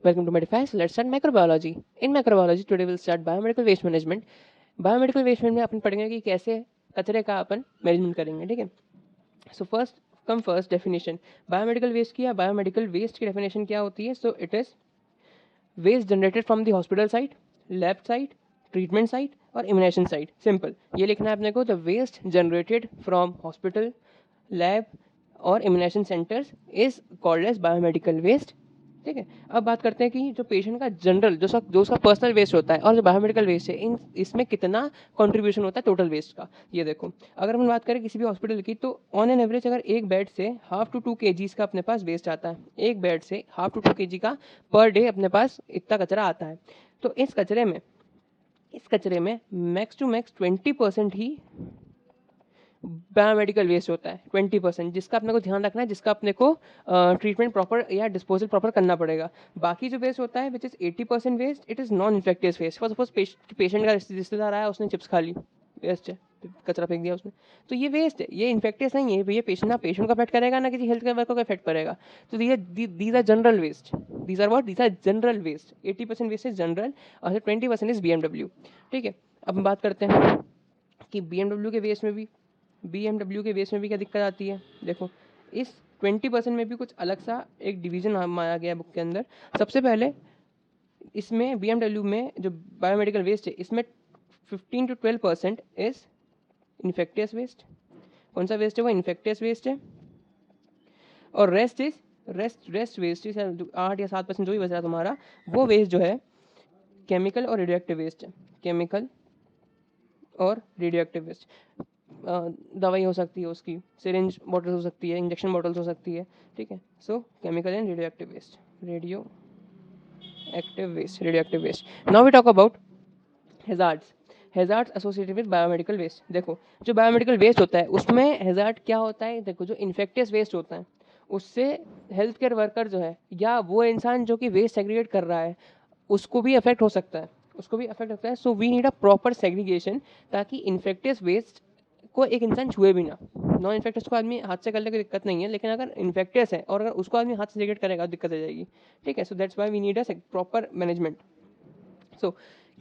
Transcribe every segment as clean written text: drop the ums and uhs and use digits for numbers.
Welcome to Medifast. Let's start microbiology. In microbiology, today we'll start biomedical waste management. Biomedical waste में अपन पढ़ेंगे कि कैसे कचरे का अपन मैनेजमेंट करेंगे, ठीक है। So first definition biomedical waste की या बायोमेडिकल वेस्ट की डेफिनेशन क्या होती है। So it is waste generated from the hospital site, lab site, treatment site और इम्यूनेशन साइट। सिंपल ये लिखना है अपने को, the waste generated from hospital, lab और immunisation centres is called as biomedical waste, ठीक है। अब बात करते हैं कि जो पेशेंट का जनरल जो उसका पर्सनल वेस्ट होता है और जो बायोमेडिकल वेस्ट है, इन इसमें कितना कंट्रीब्यूशन होता है टोटल वेस्ट का। ये देखो, अगर हम बात करें किसी भी हॉस्पिटल की, तो ऑन एन एवरेज अगर एक बेड से 1/2 to 2 kg का अपने पास वेस्ट आता है, एक बेड से 1/2 to 2 kg का पर डे अपने पास इतना कचरा आता है। तो इस कचरे में मैक्स टू मैक्स 20% ही बायोमेडिकल वेस्ट होता है, 20%, जिसका अपने को ध्यान रखना है, जिसका अपने को ट्रीटमेंट प्रॉपर या डिस्पोजल प्रॉपर करना पड़ेगा। बाकी जो वेस्ट होता है which is 80% waste, it is non infectious waste. For suppose patient का रिश्तेदार आया, उसने चिप्स खा ली, वेस्ट है, कचरा फेंक दिया उसने, तो ये वेस्ट है, ये इन्फेक्टियस नहीं है, ये पेशेंट ना पेशेंट को अफेक्ट करेगा ना किसी हेल्थ केयर वर्कर को अफेक्ट करेगा। तो these are general waste, these are general waste. 80% waste is general और 20% इज बीएमडब्ल्यू, ठीक है। अब हम बात करते हैं कि बीएमडब्ल्यू के वेस्ट में भी क्या दिक्कत आती है। देखो, इस 20% में भी कुछ अलग सा एक डिवीजन माना गया है बुक के अंदर। सबसे पहले इसमें बीएमडब्ल्यू में जो बायोमेडिकल वेस्ट है, इसमें 15 to 12% इज इन्फेक्टियस वेस्ट। कौन सा वेस्ट है वो? इन्फेक्टियस वेस्ट है। और रेस्ट वेस्ट इज 8 या 7% जो भी बच रहा है तुम्हारा, वो वेस्ट जो है केमिकल और रेडियोएक्टिव वेस्ट है। केमिकल और रेडियोएक्टिव वेस्ट, दवाई हो सकती है, उसकी सिरिंज बॉटल हो सकती है, इंजेक्शन बॉटल्स हो सकती है, ठीक है। So chemical and radioactive waste. Now we talk about hazards associated with biomedical waste. देखो, जो बायोमेडिकल वेस्ट होता है उसमें हैजार्ड क्या होता है। देखो, जो इन्फेक्टियस वेस्ट होता है उससे हेल्थ केयर वर्कर जो है या वो इंसान जो कि वेस्ट सेग्रीगेट कर रहा है, उसको भी अफेक्ट हो सकता है, so we need a proper segregation, ताकि इन्फेक्टियस वेस्ट को एक इंसान छुए भी ना। नॉन इन्फेक्टियस को आदमी हाथ से कर ले कोई दिक्कत नहीं है, लेकिन अगर इन्फेक्टियस है और अगर उसको आदमी हाथ से सेग्रीगेट करेगा दिक्कत आ जाएगी, ठीक है। So that's why we need a proper management. So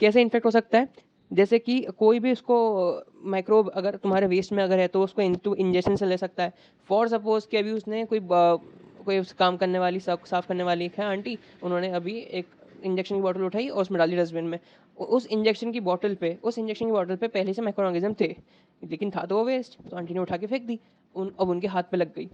कैसे इन्फेक्ट हो सकता है? जैसे कि कोई भी उसको माइक्रोब अगर तुम्हारे वेस्ट में अगर है तो उसको इंजेक्शन से ले सकता है। फॉर सपोज कि अभी उसने कोई काम करने वाली साफ करने वाली है आंटी, उन्होंने अभी एक इंजेक्शन की बोतल उठाई और उसमें डाली डस्टबिन में। उस इंजेक्शन की बोतल पे पहले से माइक्रो ऑर्गेनिज्म थे, लेकिन था तो वो वेस्ट, तो आंटी ने उठा के फेंक दी। अब उनके हाथ पे लग गई,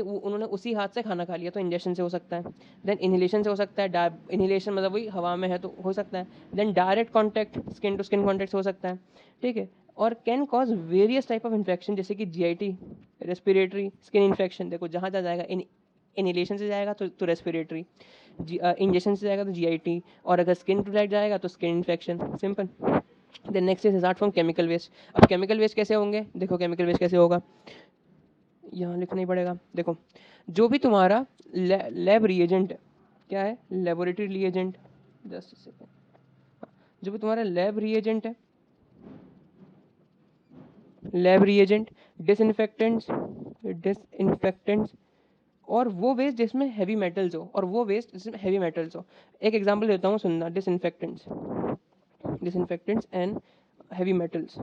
उन्होंने उसी हाथ से खाना खा लिया, तो इंजेक्शन से हो सकता है। देन इनहेलेशन से हो सकता है, इनहेलेशन मतलब वही हवा में है तो हो सकता है। Then direct contact, skin to skin contact हो सकता है, ठीक है। और can cause various type of infection, जैसे कि जीआईटी, रेस्पिरेटरी, स्किन इन्फेक्शन। देखो, जहाँ जहाँ जाएगा, इनहेलेशन से जाएगा तो रेस्पिरेटरी, इंजेक्शन से जाएगा तो जीआईटी, और अगर स्किन टू लाइट जाएगा तो skin infection. Simple. Then next is hazard from chemical waste. अब केमिकल वेस्ट कैसे होंगे? देखो, केमिकल वेस्ट कैसे होगा, यहाँ लिखना ही पड़ेगा। देखो, जो भी तुम्हारा लैब रिएजेंट है, क्या है? Laboratory reagent. Just second. जो भी तुम्हारा लैब रिएजेंट, डिसइंफेक्टेंट्स और वो वेस्ट जिसमें हैवी मेटल्स हो, एक एग्जांपल देता हूँ, सुनना। डिसइंफेक्टेंट्स एंड हैवी मेटल्स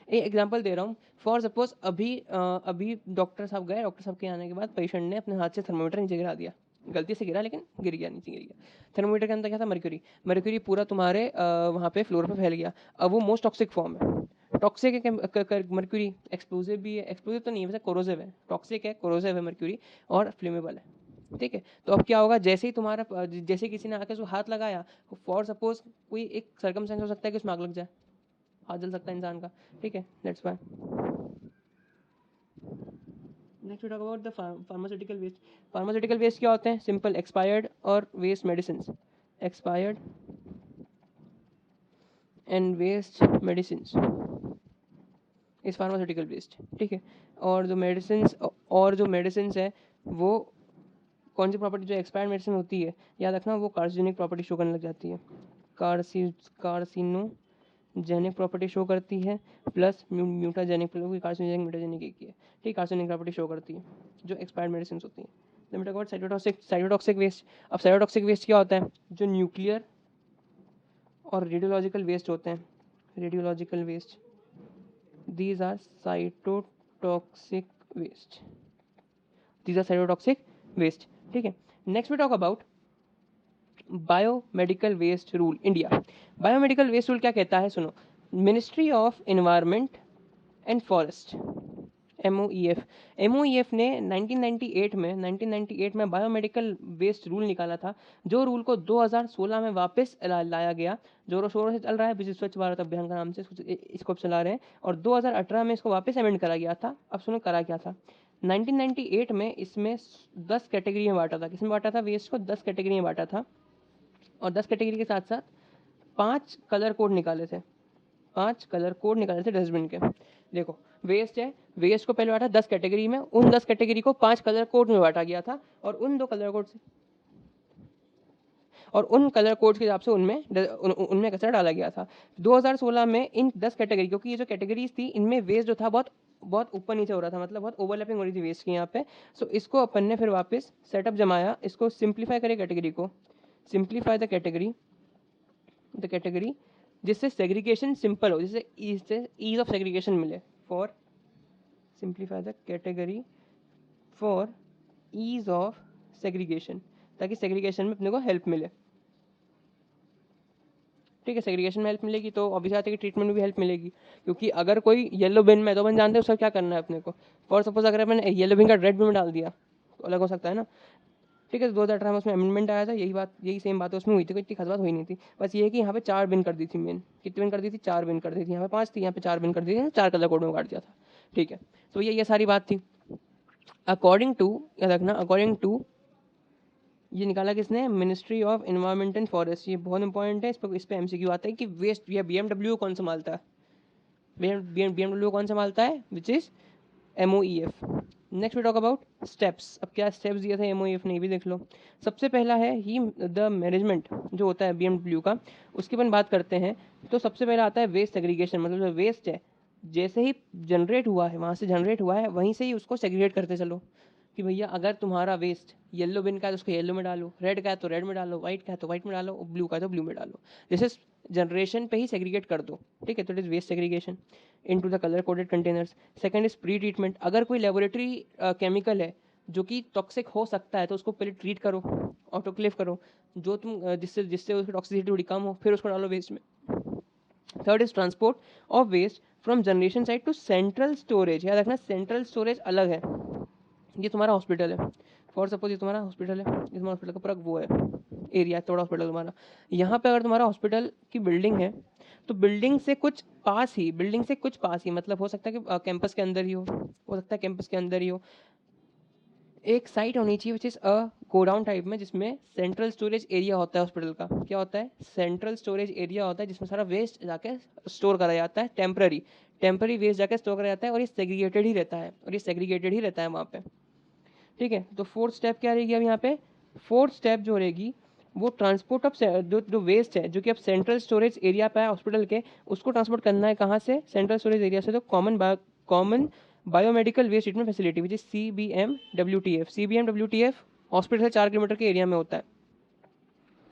एक एग्जांपल दे रहा हूँ। फॉर सपोज अभी डॉक्टर साहब के आने के बाद पेशेंट ने अपने हाथ से थर्मोमीटर नीचे गिरा दिया, गलती से गिरा लेकिन नीचे गिर गया। थर्मोमीटर के अंदर क्या था? मर्क्यूरी पूरा तुम्हारे वहाँ पे फ्लोर पे फैल गया। अब वो मोस्ट टॉक्सिक फॉर्म है। टॉक्सिक है मर्क्यूरी, एक्सप्लोजिव भी है, एक्सप्लोजिव तो नहीं है वैसे, कोरोसिव है। टॉक्सिक है, कोरोसिव है मर्क्यूरी, और फ्लेमेबल है, ठीक है। तो अब क्या होगा, जैसे किसी ने आके उसको हाथ लगाया, फॉर सपोज कोई एक सर्कमस्टेंस हो सकता है कि उसमें आग लग जाए, हाथ जल सकता है इंसान का, ठीक है। That's why. Next we talk about the pharmaceutical waste क्या होते हैं? सिंपल, एक्सपायर्ड और waste medicine, expired and waste medicine is pharmaceutical waste, ठीक है। और जो मेडिसिन है वो कौन सी प्रॉपर्टी, जो एक्सपायर्ड मेडिसिन होती है, याद रखना, वो कार्सिनोजेनिक प्रॉपर्टी शो करने लग जाती है। कार्सिनोजेनिक प्रॉपर्टी शो करती है, प्लस म्यूटाजेनिक, कार्सिनोजेनिक म्यूटाजेनिक एक ही है, ठीक। कार्सिनोजेनिक प्रॉपर्टी शो करती है जो एक्सपायर्ड मेडिसिन होती हैं। Then we talk about cytotoxic waste. अब साइटोटॉक्सिक वेस्ट क्या होता है? जो न्यूक्लियर और रेडियोलॉजिकल वेस्ट होते हैं, radiological waste, these are cytotoxic waste, these are cytotoxic waste. ठीक है, next we talk about biomedical waste rule India. Biomedical waste rule क्या कहता है? सुनो, ministry of environment and forest, MOEF, MOEF ने 1998 में बायोमेडिकल वेस्ट रूल निकाला था, जो रूल को 2016 में वापस लाया गया, जोरों शोरों से चल रहा है, विशेष स्वच्छ भारत अभियान का नाम से इसको चला रहे हैं, और 2018 में इसको वापस अमेंड करा गया था। अब सुनो करा क्या था। 1998 में इसमें 10 कैटेगरी में बांटा था। किसमें बांटा था? वेस्ट को 10 कैटेगरी में बांटा था, और 10 कैटेगरी के साथ साथ 5 कलर कोड निकाले थे, 5 कलर कोड निकाले थे डस्टबिन के। देखो, वेस्ट है, वेस्ट को पहले बांटा 10 कैटेगरी में, उन 10 कैटेगरी को 5 कलर कोड में बांटा गया था, और उन 2 कलर कोड से, और उन कलर कोड के हिसाब से उनमें कचरा डाला गया था। 2016 में इन 10 कैटेगरी, क्योंकि ये जो कैटेगरीज थी इनमें वेस्ट जो था बहुत बहुत ऊपर नीचे हो रहा था, मतलब बहुत ओवरलैपिंग हो रही थी वेस्ट की यहाँ पे। सो इसको अपन ने फिर वापस सेटअप जमाया, इसको सिंप्लीफाई करे कैटेगरी को, सिंप्लीफाई द कैटेगरी, जिससे सेग्रीगेशन सिंपल हो, जिससे ईज ऑफ सेग्रीगेशन मिले, for simplify the category for ease of segregation, ताकि सेग्रीगेशन में अपने को हेल्प मिले। ठीक है, सेग्रीगेशन में हेल्प मिलेगी तो ऑब्वियस बात है कि ट्रीटमेंट में भी हेल्प मिलेगी, क्योंकि अगर कोई येलो बिन में, तो अपन जानते हैं उसका क्या करना है अपने को। फॉर सपोज अगर अपन येलो बिन का रेड बिन में डाल दिया तो अलग हो सकता है ना। ठीक है, 2018 में उसमें अमेंडमेंट आया था, यही सेम बात उसमें हुई थी, कोई इतनी खास बात हुई नहीं थी। बस ये है कि यहाँ पे 4 बिन कर दी थी मेन। कितनी बिन कर दी थी? 4 बिन कर दी थी। यहाँ पे 5 थी, यहाँ पे 4 बिन कर दी थी, 4 कलर कोड में काट दिया था। ठीक है, तो ये सारी बात थी। अकॉर्डिंग टू, याद रखना, अकॉर्डिंग टू, ये निकाला किसने? Ministry of environment and forest. ये बहुत इंपॉर्टेंट है, इस पे MCQ आता है कि वेस्ट या BMW कौन संभालता है? BMW कौन संभालता है? Which is MOEF। Next we talk about steps. अब क्या स्टेप्स दिए थे MOEF ने, ये भी देख लो। सबसे पहला है ही द मैनेजमेंट जो होता है BMW का, उसकी अपन बात करते हैं। तो सबसे पहला आता है वेस्ट सेग्रीगेशन, मतलब जो वेस्ट है जैसे ही जनरेट हुआ है, वहाँ से जनरेट हुआ है वहीं से ही उसको सेग्रीगेट करते चलो, कि भैया अगर तुम्हारा वेस्ट येलो बिन का है तो उसको येलो में डालो, रेड का है तो रेड में डालो, व्हाइट का है तो व्हाइट में डालो, ब्लू का है तो ब्लू में डालो। जैसे जनरेशन पे ही सेग्रीगेट कर दो। ठीक है, तो it is waste segregation into the colour coded containers. Second is pre treatment. अगर कोई लेबोरेटरी केमिकल है जो कि टॉक्सिक हो सकता है तो उसको पहले ट्रीट करो, ऑटोक्लेव करो, जो तुम जिससे जिससे उसकी टॉक्सिसिटी थोड़ी कम हो, फिर उसको डालो वेस्ट में। Third is transport of waste from generation site to central storage. याद रखना, सेंट्रल स्टोरेज अलग है। ये तुम्हारा हॉस्पिटल है, फॉर सपोज ये तुम्हारा हॉस्पिटल है, ये तुम्हारा हॉस्पिटल का पूरा वो है एरिया, थोड़ा हॉस्पिटल तुम्हारा। यहाँ पे अगर तुम्हारा हॉस्पिटल की बिल्डिंग है तो बिल्डिंग से कुछ पास ही, मतलब हो सकता है कि कैंपस के अंदर ही हो सकता है कैंपस के अंदर ही हो, एक साइट होनी चाहिए which is a godown type में, जिसमें सेंट्रल स्टोरेज एरिया होता है हॉस्पिटल का। क्या होता है? सेंट्रल स्टोरेज एरिया होता है, जिसमें सारा वेस्ट जाके स्टोर करा जाता है, टेम्पररी वेस्ट जाके स्टोर करा जाता है, और ये सेग्रीगेटेड ही रहता है वहाँ पे। ठीक है, तो फोर्थ स्टेप क्या रहेगी अब यहाँ पे? फोर्थ स्टेप जो रहेगी वो ट्रांसपोर्ट ऑफ जो वेस्ट है जो कि अब सेंट्रल स्टोरेज एरिया पे है हॉस्पिटल के, उसको ट्रांसपोर्ट करना है कहाँ से? सेंट्रल स्टोरेज एरिया से। तो common biomedical waste treatment facility which is CBMWTF hospital से 4 किलोमीटर के एरिया में होता है,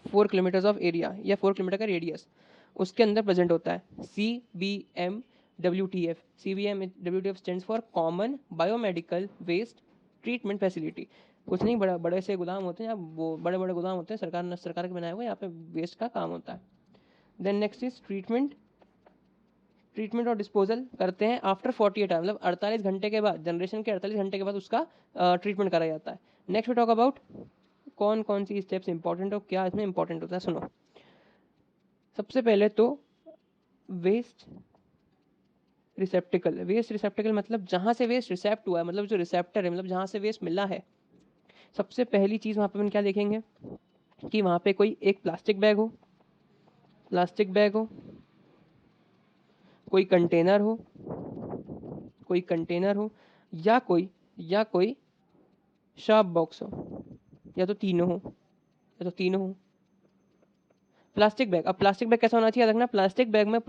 4 किलोमीटर्स ऑफ एरिया या 4 किलोमीटर का रेडियस, उसके अंदर प्रेजेंट होता है CBMWTF stands for common biomedical waste treatment facility. कुछ नहीं, बड़े से गोदाम होते हैं, वो बड़े बड़े गोदाम होते हैं, सरकार के बनाए हुए, यहाँ पे वेस्ट का काम होता है। देन नेक्स्ट इज ट्रीटमेंट और डिस्पोजल करते हैं आफ्टर 48 आवर, मतलब 48 घंटे के बाद, जनरेशन के 48 घंटे के बाद उसका ट्रीटमेंट करा जाता है। नेक्स्ट वी टॉक अबाउट कौन कौन सी स्टेप्स इंपॉर्टेंट हो, क्या इसमें इंपॉर्टेंट होता है। सुनो, सबसे पहले तो वेस्ट रिसेप्टिकल मतलब जहाँ से वेस्ट रिसेप्ट हुआ है, मतलब जो रिसेप्टर है, मतलब जहाँ से वेस्ट मिला है। सबसे पहली चीज़ वहाँ पे अपन क्या देखेंगे कि वहाँ पे कोई एक प्लास्टिक बैग हो, कोई कंटेनर हो, या कोई शार्प बॉक्स हो, या तो तीनों हो। प्लास्टिक बैग, अब प्लास्टिक बैग कैसा होना चाहिए? रखना, प्लास्टिक बैग में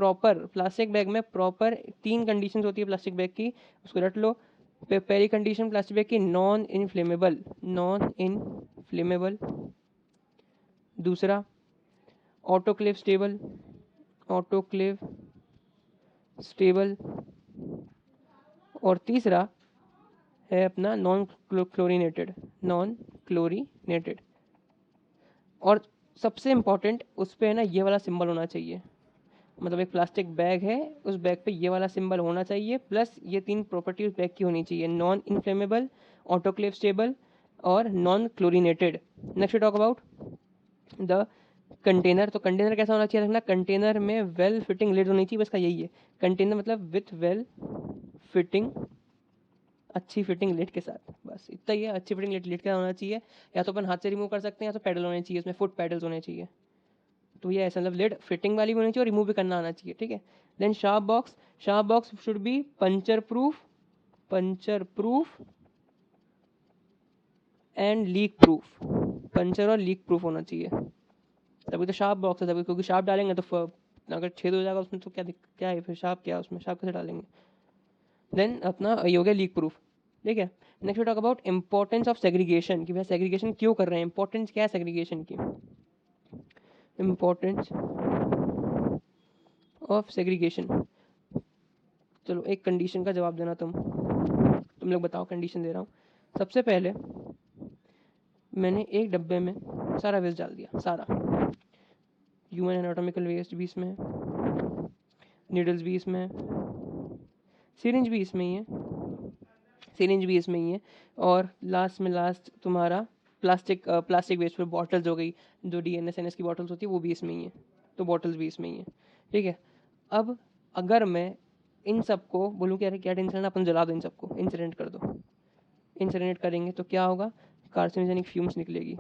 प्रॉपर 3 कंडीशंस होती है प्लास्टिक बैग की, उसको रट लो। पहली कंडीशन प्लास्टिक बैग की नॉन इनफ्लेमेबल, नॉन इनफ्लेमेबल। दूसरा ऑटोक्लेव स्टेबल, ऑटोक्लेव स्टेबल। और तीसरा है अपना नॉन क्लोरीनेटेड, नॉन क्लोरीनेटेड। और सबसे इम्पॉर्टेंट उस पे है ना ये वाला सिंबल होना चाहिए, मतलब एक प्लास्टिक बैग है उस बैग पे ये वाला सिंबल होना चाहिए, प्लस ये 3 प्रॉपर्टी उस बैग की होनी चाहिए, नॉन इनफ्लेमेबल, ऑटोक्लेव स्टेबल और non chlorinated. Next talk about the container. तो कंटेनर कैसा होना चाहिए रखना, कंटेनर में वेल फिटिंग लिड होनी चाहिए, बस का यही है कंटेनर, मतलब विथ वेल फिटिंग, अच्छी फिटिंग लिड के साथ, बस इतना ही है। अच्छी फिटिंग लिड का होना चाहिए, या तो अपन हाथ से रिमूव कर सकते हैं या तो पैडल होने चाहिए, उसमें फुट पैडल्स होने चाहिए। तो ये ऐसा मतलब लिड फिटिंग वाली भी होनी चाहिए और रिमूव भी करना आना चाहिए, ठीक है। Then sharp box, sharp box should be puncture proof, puncture proof and leak proof, puncture और लीक प्रूफ होना चाहिए, तभी तो शार्प बॉक्स है, तभी, क्योंकि शार्प डालेंगे तो अगर छेद हो जाएगा उसमें तो क्या है फिर, शार्प क्या है उसमें, शार्प कैसे डालेंगे। देन अपना ये हो गया लीक प्रूफ, ठीक है। Next talk about importance of segregation, कि भाई सेग्रीगेशन क्यों कर रहे हैं, इंपॉर्टेंस क्या है सेग्रीगेशन की, इंपॉर्टेंस ऑफ सेग्रीगेशन। चलो एक कंडीशन का जवाब देना, तुम लोग बताओ, कंडीशन दे रहा हूँ। सबसे पहले मैंने एक डब्बे में सारा वेस्ट डाल दिया, सारा ह्यूमन एनाटॉमिकल वेस्ट भी इसमें है, नीडल्स भी इसमें है, सिरिंज भी इसमें ही है, सिरिंज भी इसमें ही है, और लास्ट तुम्हारा प्लास्टिक वेस्ट, फिर बॉटल्स हो गई, जो DNS की बॉटल्स होती है वो भी इसमें ही है, तो बॉटल्स भी इसमें ही है, ठीक है। अब अगर मैं इन सबको बोलूँ कि अरे क्या टेंशन है, अपन जला दो इन सबको, इंसिडेंट कर दो, इंसिनेट करेंगे तो क्या होगा, कार्सिनोजेनिक फ्यूम्स निकलेगी,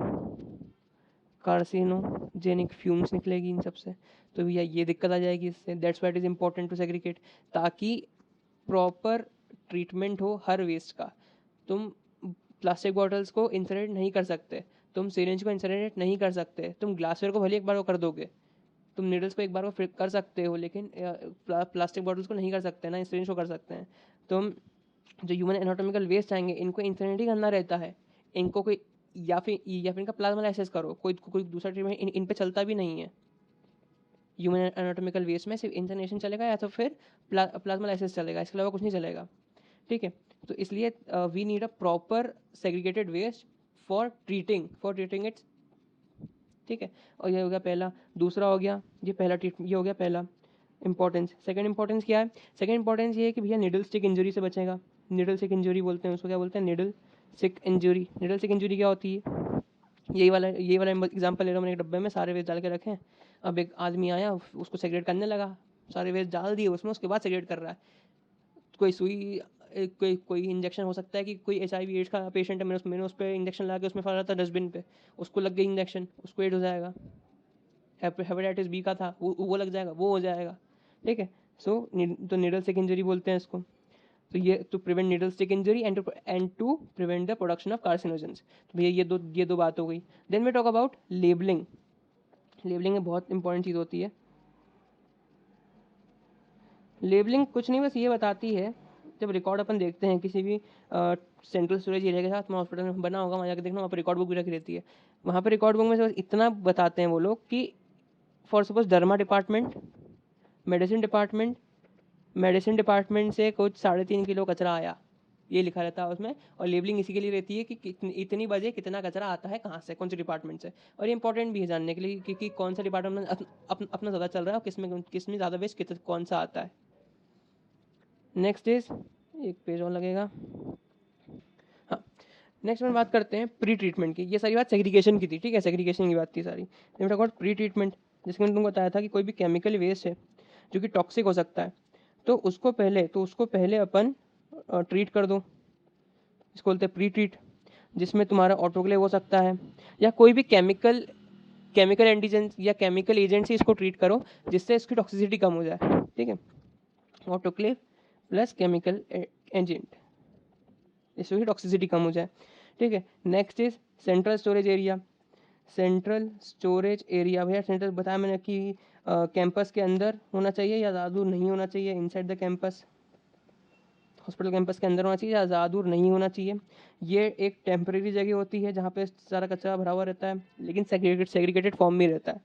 कार्सिनोजेनिक फ्यूम्स निकलेगी इन सबसे, तो भैया ये दिक्कत आ जाएगी इससे। That's why it is important to segregate, ताकि प्रॉपर ट्रीटमेंट हो हर वेस्ट का। तुम प्लास्टिक बॉटल्स को इंसिनेट नहीं कर सकते, तुम सिरिंज को इंसिनेट नहीं कर सकते, तुम ग्लासवेयर को भले एक बार वो कर दोगे, तुम नीडल्स को एक बार को कर सकते हो, लेकिन प्लास्टिक बॉटल्स को नहीं कर सकते ना, सिरिंज को कर सकते हैं। तुम जो ह्यूमन एनाटॉमिकल वेस्ट आएंगे इनको इंसिनेट ही करना रहता है, इनको कोई या फिर इनका प्लाज्मा लाइसिस करो, कोई दूसरा ट्रीटमेंट इन पे चलता भी नहीं है। ह्यूमन एनाटॉमिकल वेस्ट में सिर्फ इंसिनेशन चलेगा या तो फिर प्लाज्मा लाइसिस चलेगा, इसके अलावा कुछ नहीं चलेगा, ठीक है। तो इसलिए we need a proper segregated waste for treating its, ठीक है। और ये हो गया पहला। दूसरा हो गया ये पहला ट्रीटमेंट, ये हो गया पहला इंपॉर्टेंस। सेकंड इंपॉर्टेंस क्या है, सेकंड इंपॉर्टेंस ये है कि भैया निडल स्टिक इंजरी से बचेगा, निडल स्टिक इंजरी बोलते हैं उसको, क्या बोलते हैं, needle stick injury. Needle stick injury क्या होती है, यही वाला एग्जाम्पल ले रहा हूँ, मैंने एक डब्बे में सारे वेस्ट डाल के रखे हैं, अब एक आदमी आया उसको सेग्रेट करने लगा, सारे वेस्ट डाल दिए उसमें, उसके बाद सेग्रेट कर रहा है, कोई सुई, कोई इंजेक्शन हो सकता है कि कोई HIV एड्स का पेशेंट है, मैंने उस पर इंजेक्शन लगा के उसमें फंसा था डस्टबिन पे, उसको लग गई इंजेक्शन, उसको एड हो जाएगा। हेपेटाइटिस B का था, वो लग जाएगा, वो हो जाएगा, ठीक है। सो तो निडल स्टिक इंजरी बोलते हैं इसको। तो ये to prevent needle stick injury and to prevent the production of carcinogens. तो भैया ये दो बात हो गई। Then we talk about labelling. Labelling में बहुत इंपॉर्टेंट चीज़ होती है। लेबलिंग कुछ नहीं, बस ये बताती है, जब रिकॉर्ड अपन देखते हैं किसी भी सेंट्रल स्टोरेज एरिया के साथ में हॉस्पिटल में बना होगा, वहाँ जाकर देखना, वहाँ पर रिकॉर्ड बुक भी रखी रहती है। वहाँ पर रिकॉर्ड बुक में से बस इतना बताते हैं वो लोग कि for suppose derma department, medicine department से कुछ 3.5 किलो कचरा आया, ये लिखा रहता है उसमें। और लेबलिंग इसी के लिए रहती है कि इतनी बजे कितना कचरा आता है, कहाँ से, कौन से डिपार्टमेंट से। और ये इंपॉर्टेंट भी है जानने के लिए कि कौन सा डिपार्टमेंट अपना ज़्यादा चल रहा है और किसमें ज़्यादा वेस्ट कौन सा आता है। नेक्स्ट इज, एक पेज और लगेगा, हाँ। नेक्स्ट में बात करते हैं प्री ट्रीटमेंट की। ये सारी बात सेग्रीगेशन की थी, ठीक है, सेग्रीगेशन की बात थी सारी। प्री ट्रीटमेंट, जिसमें मैंने तुमको बताया था कि कोई भी केमिकल वेस्ट है जो कि टॉक्सिक हो सकता है, तो उसको पहले अपन ट्रीट कर दो, इसको बोलते हैं प्री ट्रीट, जिसमें तुम्हारा ऑटोक्लेव हो सकता है या कोई भी केमिकल एंटीजेंस या केमिकल एजेंट से इसको ट्रीट करो, जिससे इसकी टॉक्सिसिटी कम हो जाए, ठीक है। ऑटोक्लेव प्लस केमिकल एजेंट, इससे टॉक्सिसिटी कम हो जाए, ठीक है। Next is central storage area. Central storage area भैया, सेंट्रल बताया मैंने कि कैंपस के अंदर होना चाहिए या ज़्यादा दूर नहीं होना चाहिए, inside the campus. Hospital campus के अंदर होना चाहिए या ज़्यादा दूर नहीं होना चाहिए। ये एक टेम्परेरी जगह होती है जहाँ पे सारा कचरा भरा हुआ रहता है, लेकिन सेग्रीगेटेड फॉर्म में रहता है।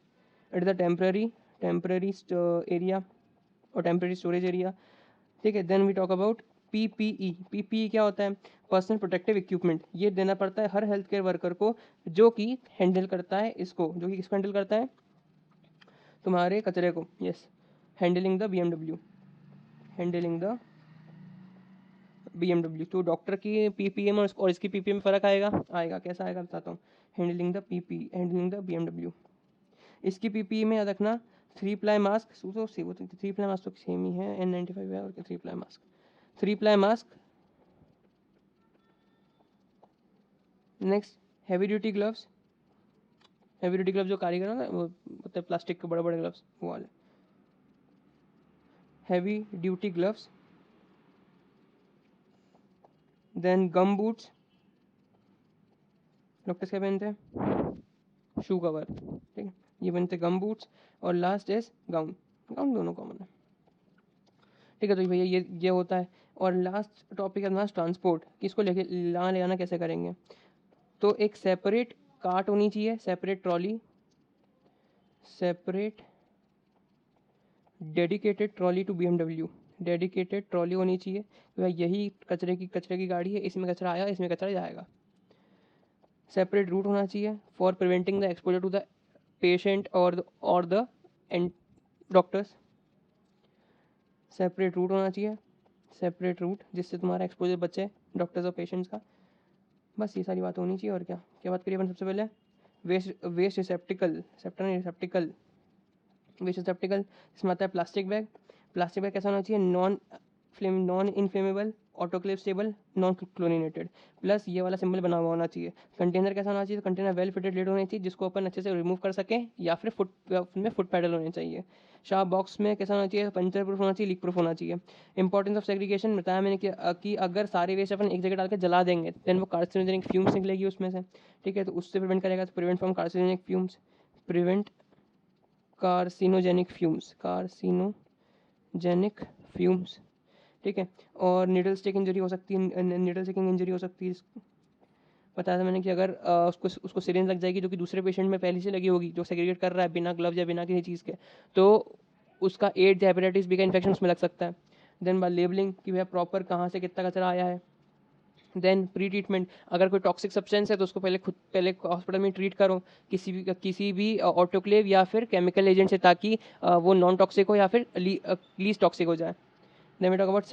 It is a temporary area और टेम्परेरी स्टोरेज एरिया, ठीक है। Then we talk about PPE. PPE क्या होता है? Personal protective equipment. ये देना पड़ता है हर हेल्थ केयर वर्कर को जो कि हैंडल करता है इसको, जो कि किसको हैंडल करता है? तुम्हारे कचरे को। Yes, handling the BMW, handling the BMW. तो डॉक्टर की पीपीएम और इसकी पीपीएम में फ़र्क आएगा कैसा आएगा बताता हूँ। Handling the PP, handling the BMW. इसकी पीपीई में याद रखना 3 प्लाई मास्क, वो 3 प्लाई मास्क तो सेम ही है, N95 है और 3 ply mask, 3 ply mask. Next heavy duty gloves. Heavy duty gloves जो कारीगर होगा वो होते हैं प्लास्टिक के बड़े बड़े ग्लव्स, वो वाले हैवी ड्यूटी ग्लव्स। देन गम बूट्स, डॉक्टर्स क्या पहनते हैं? शू कवर, ठीक है, ये बनते गम बूट्स। और लास्ट इज गाउन। गाउन दोनों कॉमन है, ठीक है। तो भैया ये होता है। और लास्ट टॉपिक है हमारा ट्रांसपोर्ट, किसको लेके ले आना कैसे करेंगे। तो एक सेपरेट कार्ट होनी चाहिए, separate trolley, separate dedicated trolley to BMW. Dedicated trolley होनी चाहिए, तो यही कचरे की गाड़ी है, इसमें कचरा आया, इसमें कचरा जाएगा। सेपरेट रूट होना चाहिए for preventing the exposure to the patient और the and doctors. Separate route होना चाहिए, सेपरेट रूट जिससे तुम्हारा एक्सपोजर बचे डॉक्टर्स और पेशेंट्स का। बस ये सारी बात होनी चाहिए। और क्या क्या बात करिए अपन सबसे पहले? वेस्ट रिसेप्टिकल, रिसेप्टिकल, वेस्ट रिसेप्टिकल इसमें आता है प्लास्टिक बैग। प्लास्टिक बैग कैसा होना चाहिए? Non inflammable, autoclave stable, non chlorinated, plus ये वाला सिंबल बना हुआ होना चाहिए। कंटेनर कैसा होना चाहिए? तो कंटेनर वेल फिटेड लिड होनी चाहिए जिसको अपन अच्छे से रिमूव कर सकें, या फिर फुट पैडल होने चाहिए। शार्प बॉक्स में कैसा होना चाहिए? पंचर प्रूफ होना चाहिए, लीक प्रूफ होना चाहिए। इंपॉर्टेंस ऑफ सेग्रीगेशन बताया मैंने कि अगर सारे वेस्ट अपन एक जगह डाल के जला देंगे देन वो कार्सिनोजेनिक फ्यूम्स निकलेगी उसमें से, ठीक है। तो उससे प्रिवेंट करेगा, तो prevent from carcinogenic fumes, prevent carcinogenic fumes, ठीक है। और निडल स्टिक इंजरी हो सकती है, निडल स्टिकिंग इंजरी हो सकती है। बताया था मैंने कि अगर उसको सिरिंज लग जाएगी जो कि दूसरे पेशेंट में पहले से लगी होगी, जो सेग्रीगेट कर रहा है बिना ग्लव्स या बिना किसी चीज़ के, तो उसका एड्स या हेपेटाइटिस बी का इन्फेक्शन उसमें लग सकता है। देन बाय लेबलिंग कि भैया प्रॉपर कहाँ से कितना कचरा आया है। देन प्री ट्रीटमेंट, अगर कोई टॉक्सिक सब्सटेंस है तो उसको पहले हॉस्पिटल में ट्रीट करो किसी भी ऑटोक्लेव या फिर केमिकल एजेंट से, ताकि वो नॉन टॉक्सिक हो या फिर लीस्ट टॉक्सिक हो जाए। Then we talk about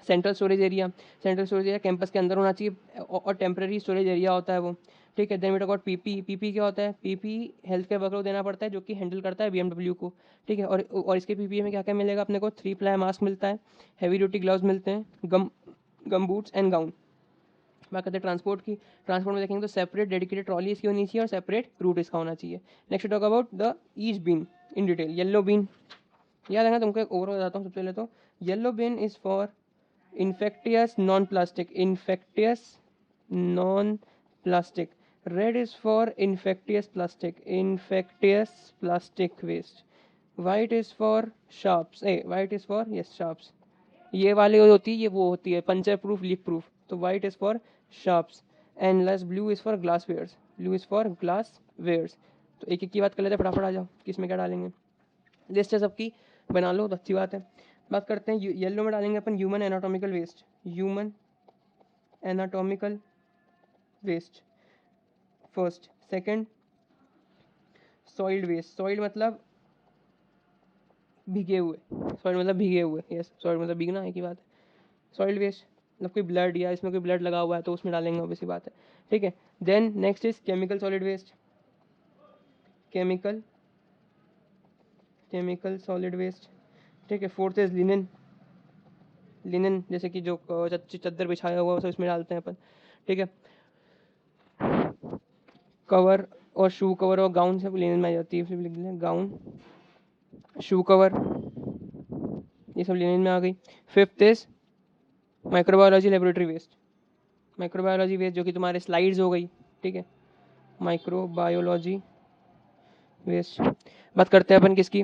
central storage area. Central storage area campus के अंदर होना चाहिए और टेम्पररी स्टोरेज एरिया होता है वो, ठीक है। Then we talk about PP. PP क्या होता है? पीपी हेल्थ केयर वर्कर को देना पड़ता है जो कि हैंडल करता है बीएमडब्ल्यू को, ठीक है। और इसके पीपी में क्या क्या मिलेगा अपने को? 3 प्लाई मास्क मिलता है, हैवी ड्यूटी ग्लव्स मिलते हैं, गम बूट्स एंड गाउन। बात करते हैं ट्रांसपोर्ट में देखेंगे तो सेपरेट डेडिकेटेड ट्रॉली इसकी होनी चाहिए और सेपरेट रूट इसका होना चाहिए। Next talk about the each bin in detail. Yellow bin याद रखना, तुमको एक ओवरऑल बताता हूँ सबसे पहले। तो yellow bin is for infectious non-plastic. Red is for infectious plastic waste. White is for sharps. White is for sharps. ये वाली होती है, ये वो होती है पंचर प्रूफ, लीक प्रूफ, तो white is for sharps and less blue is for glass wares. तो एक एक की बात कर लेते हैं, फटाफट आ जाओ किसमें क्या डालेंगे। लिस्ट है सबकी, बना लो तो अच्छी बात है। बात करते हैं येलो में डालेंगे अपन human anatomical waste first. Second soiled waste, soiled मतलब भीगे हुए, यस, सॉइल्ड मतलब भीगना, एक ही बात है। सॉइल्ड वेस्ट मतलब कोई ब्लड या इसमें कोई ब्लड लगा हुआ है तो उसमें डालेंगे, ऑब्वियसली बात है, ठीक है। Then next is chemical solid waste, chemical solid waste, ठीक है। फोर्थ इज लिनन जैसे कि जो चद्दर बिछाया हुआ है इसमें डालते हैं अपन, ठीक है। कवर और शू कवर और गाउन सब लिनन में आ जाती है, लिख दें गाउन, शू कवर, ये सब लिनन में आ गई। Fifth is microbiology laboratory waste, microbiology waste जो कि तुम्हारे स्लाइड्स हो गई, ठीक है, माइक्रोबायोलॉजी वेस्ट। बात करते हैं अपन किसकी?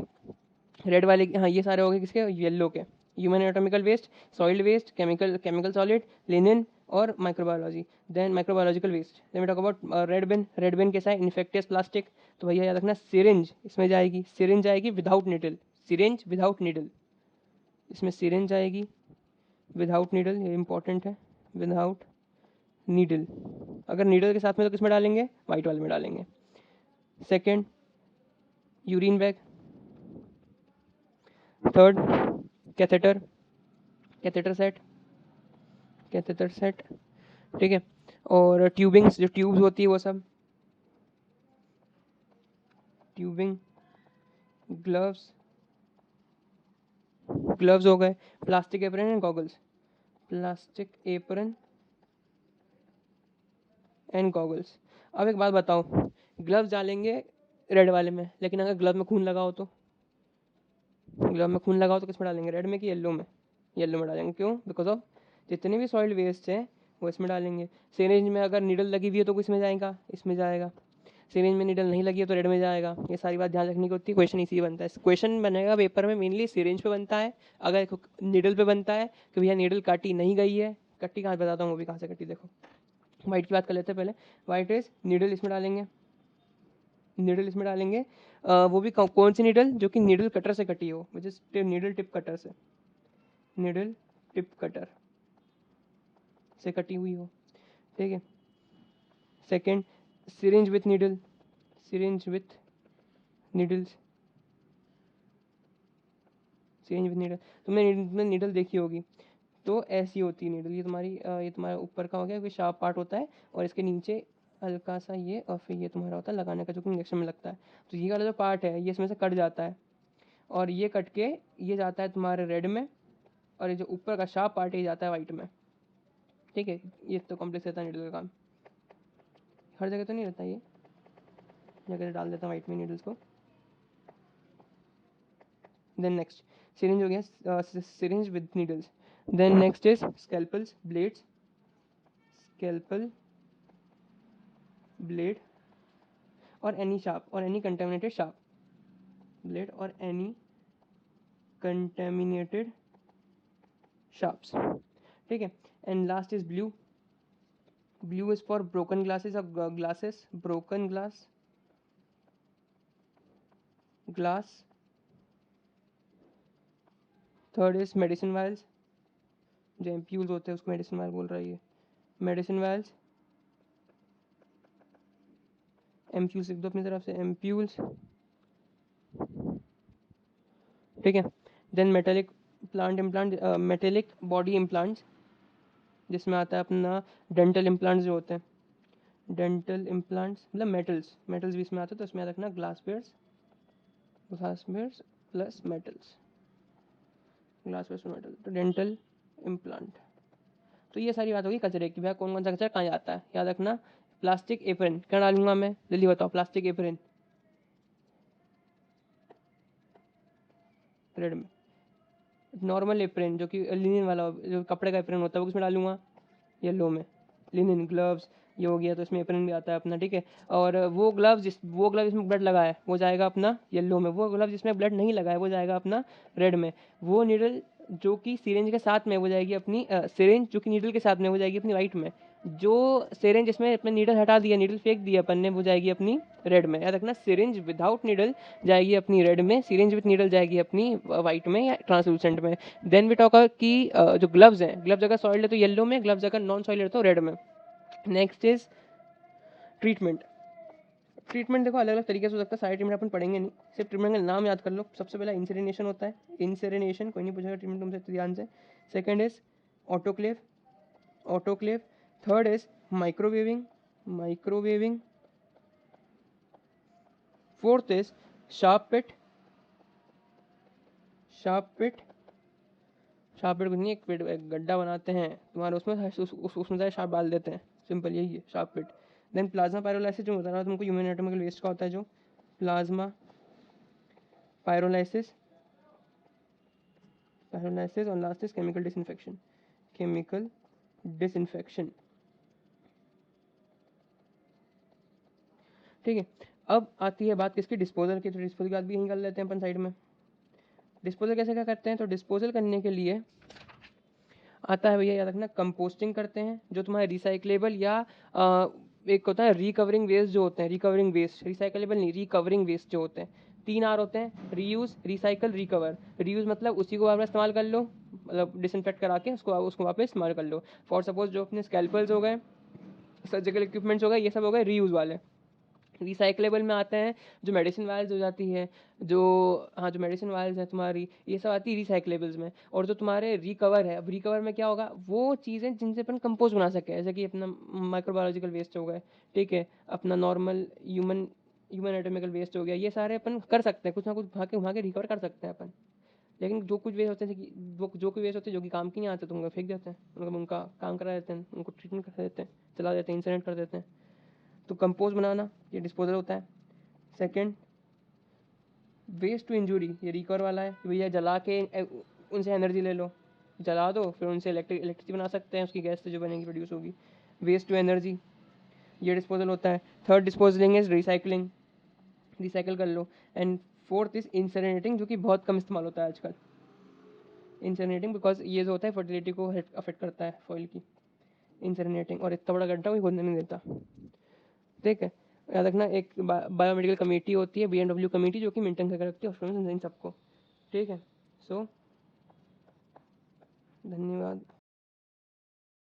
रेड वाले की, हाँ ये सारे हो गए किसके? येलो के, human anatomical waste, soiled waste, chemical solid, linen और microbiology. Then microbiological waste, then we talk about red bin. Red bin कैसा है? Infectious plastic. तो भैया याद रखना सिरिंज इसमें जाएगी, सिरिंज आएगी without needle, syringe without needle, इसमें सिरिंज आएगी विदाउट नीडल, ये इंपॉर्टेंट है, विदाउट नीडल। अगर नीडल के साथ में तो किस में डालेंगे? वाइट वाले में डालेंगे। Second urine bag. Third catheter, catheter set, catheter set, ठीक है। और ट्यूबिंग्स, जो ट्यूब्स होती है वो सब, ट्यूबिंग, ग्लव्स, ग्लव्स हो गए, plastic apron and goggles, plastic apron and goggles. अब एक बात बताओ, ग्लव्स डालेंगे रेड वाले में, लेकिन अगर ग्लव में खून लगाओ तो, ग्लव में खून लगाओ तो किस में डालेंगे? रेड में कि येलो में? येलो में डालेंगे। क्यों? बिकॉज ऑफ जितने भी सॉइल्ड वेस्ट है वो इसमें डालेंगे। सिरिंज में अगर नीडल लगी हुई है तो किस में जाएगा? इसमें जाएगा। सिरिंज में नीडल नहीं लगी है तो रेड में जाएगा। ये सारी बात ध्यान रखने की होती है। क्वेश्चन इसी बनता है, क्वेश्चन बनेगा पेपर में मेनली सिरिंज पे बनता है, अगर नीडल पे बनता है कि भैया नीडल काटी नहीं गई है, कट्टी कहाँ बताता हूँ वो भी कहाँ से कट्टी। देखो वाइट की बात कर लेते हैं पहले। वाइट इज नीडल इसमें डालेंगे, नीडल इसमें डालेंगे। वो भी कौन सी नीडल? जो कि नीडल कटर से कटी हो, which is needle tip cutter से, नीडल टिप कटर से कटी हुई हो, ठीक है। Second syringe with needle, syringe with needles, syringe with needle. तुमने नीडल देखी होगी तो ऐसी होती है नीडल, ये तुम्हारी ये तुम्हारा ऊपर का हो गया, कोई शार्प पार्ट होता है और इसके नीचे हल्का सा ये, और फिर ये तुम्हारा होता है लगाने का, जो कि इंजेक्शन में लगता है। तो ये वाला जो पार्ट है ये इसमें से कट जाता है, और ये कट के ये जाता है तुम्हारे रेड में, और ये जो ऊपर का शार्प पार्ट है ये जाता है वाइट में, ठीक है। ये तो कॉम्प्लेक्स रहता है नीडल का काम, हर जगह तो नहीं रहता, ये जगह डाल देता हूँ वाइट में नीडल्स को। देन नेक्स्ट सिरिंज हो गया, syringe with needles. Then next is scalpels, blades, scalpel, blade और एनी शार्प और एनी कंटेमिनेटेड शार्प, ब्लेड और एनी कंटेमिनेटेड शार्प्स, ठीक है। And last is blue, blue is for broken glasses और glasses, broken glass, glass. Third is medicine vials, जो ampoules होते हैं उसको मेडिसिन वायल बोल रही है, मेडिसिन वायल्स, एम्प्यूल्स लिख दो अपनी तरफ से, एम्प्यूल्स, ठीक है। Then metallic plant implant, metallic body implants, जिसमें आता है अपना डेंटल इम्प्लांट्स जो होते हैं, डेंटल इम्प्लांट्स मतलब मेटल्स, मेटल्स भी इसमें आते हैं, तो इसमें याद रखना glass pairs, glass pairs plus metals, glass pairs metal, तो डेंटल इम्प्लांट। तो ये सारी बात होगी कचरे की, भैया कौन कौन सा कचरा कहाँ जाता है, याद रखना। प्लास्टिक एप्रन क्या डालूंगा मैं? जल्दी बताओ, प्लास्टिक एप्रन रेड में, नॉर्मल एप्रन जो कि लिनिन वाला जो कपड़े का एप्रन होता है वो किसमें डालूंगा? येलो में, लिनिन ग्लव्स ये हो गया, तो इसमें एप्रन भी आता है अपना, ठीक है। और वो ग्लव्स जिसमें ब्लड लगा है वो जाएगा अपना येलो में, वो ग्लव जिसमें ब्लड नहीं लगा है वो जाएगा अपना रेड में। वो नीडल जो कि सिरिंज के साथ में वो जाएगी अपनी सिरिंज जो कि नीडल के साथ में वो जाएगी अपनी वाइट में, जो सिरिंज जिसमें अपने नीडल हटा दिया, नीडल फेंक दिया अपन ने, वो जाएगी अपनी रेड में। याद रखना सिरिंज विदाउट नीडल जाएगी अपनी रेड में, सिरिंज विथ नीडल जाएगी अपनी वाइट में या ट्रांसलूसेंट में। देन वी टॉक कि जो ग्लव्स हैं, ग्लव्स अगर सॉइल्ड है तो येलो में, ग्लव्स अगर नॉन सॉइल्ड है तो रेड में। Next is treatment. ट्रीटमेंट देखो अलग अलग तरीके से हो सकता है, सारे ट्रीटमेंट अपन पढ़ेंगे नहीं, सिर्फ ट्रीटमेंट का नाम याद कर लो। सबसे पहला इंसेरिनेशन होता है, इंसेरिनेशन कोई नहीं पूछेगा ट्रीटमेंट तुमसे ध्यान से। Second is autoclave, autoclave. Third is microwaving, microwaving. Fourth is sharp pit, sharp pit, sharp pit कुछ नहीं, एक गड्ढा बनाते हैं तुम्हारे उसमें, उसमें जाए शार्प डाल देते हैं, सिंपल यही है शार्प पिट। देन प्लाज्मा पायरोलाइसिस जो बता रहा था तुमको, ह्यूमन एनाटॉमिकल वेस्ट का होता है जो प्लाज्मा पायरोलाइसिस, पायरोलाइसिस। और last is chemical disinfection, chemical disinfection, ठीक है। अब आती है बात किसकी? डिस्पोजल की। तो डिस्पोजल की बात भी यहीं कर लेते हैं अपन साइड में। डिस्पोजल कैसे क्या करते हैं, तो डिस्पोजल करने के लिए आता है भैया, याद रखना, कंपोस्टिंग करते हैं जो तुम्हारे रिसाइकलेबल या एक होता है रिकवरिंग वेस्ट जो होते हैं, रिकवरिंग वेस्ट, रिसाइकलेबल नहीं, रिकवरिंग वेस्ट जो होते हैं, 3 R होते हैं, रीयूज, रिसाइकल, रिकवर। रीयूज मतलब उसी को वापस इस्तेमाल कर लो, मतलब डिसइंफेक्ट करा के उसको वापस इस्तेमाल कर लो। फॉर सपोज जो अपने स्कैल्पल्स हो गए, सर्जिकल इक्विपमेंट्स हो गए, ये सब हो गए रीयूज वाले। रिसाइकलेबल में आते हैं जो मेडिसिन वायल्स हो जाती है, जो हाँ जो मेडिसिन वायल्स है तुम्हारी, ये सब आती है रिसाइकलेबल्स में। और जो तुम्हारे रिकवर है, अब रिकवर में क्या होगा, वो चीज़ें जिनसे अपन कंपोस्ट बना सके, जैसे कि अपना माइक्रोबायोलॉजिकल वेस्ट हो गए, ठीक है, अपना नॉर्मल ह्यूमन ह्यूमन एटॉमिकल वेस्ट हो गया, ये सारे अपन कर सकते हैं, कुछ ना कुछ वहाँ के रिकवर कर सकते हैं अपन। लेकिन जो कुछ वेस्ट होते हैं, जैसे कि वो जो कुछ वेस्ट होते हैं जो कि काम की नहीं आते, तो उनको फेंक देते हैं, मतलब उनका काम करा देते हैं, उनको ट्रीटमेंट कर देते हैं, चला देते हैं, इंसिनेट कर देते हैं। तो कंपोस्ट बनाना ये डिस्पोजल होता है। सेकंड, वेस्ट टू इंजूरी, ये रिकवर वाला है कि भैया जला के उनसे एनर्जी ले लो, जला दो, फिर उनसे इलेक्ट्रिसिटी बना सकते हैं, उसकी गैस से जो बनेगी प्रोड्यूस होगी। वेस्ट टू एनर्जी, ये डिस्पोजल होता है। थर्ड डिस्पोजलिंग इज रिसाइकलिंग, रिसाइकल कर लो। एंड फोर्थ इज इंसरेनेटिंग, जो कि बहुत कम इस्तेमाल होता है आजकल, इंसरेनेटिंग, बिकॉज ये जो होता है फर्टिलिटी को अफेक्ट करता है फॉइल की, इंसरेनेटिंग, और इतना बड़ा गड्ढा कोई खोदने नहीं देता, ठीक है। याद रखना, एक बायोमेडिकल कमेटी होती है, BMW कमेटी, जो कि मेंटेन करके रखती है हॉस्पिटल में इन सबको, ठीक है। सो धन्यवाद।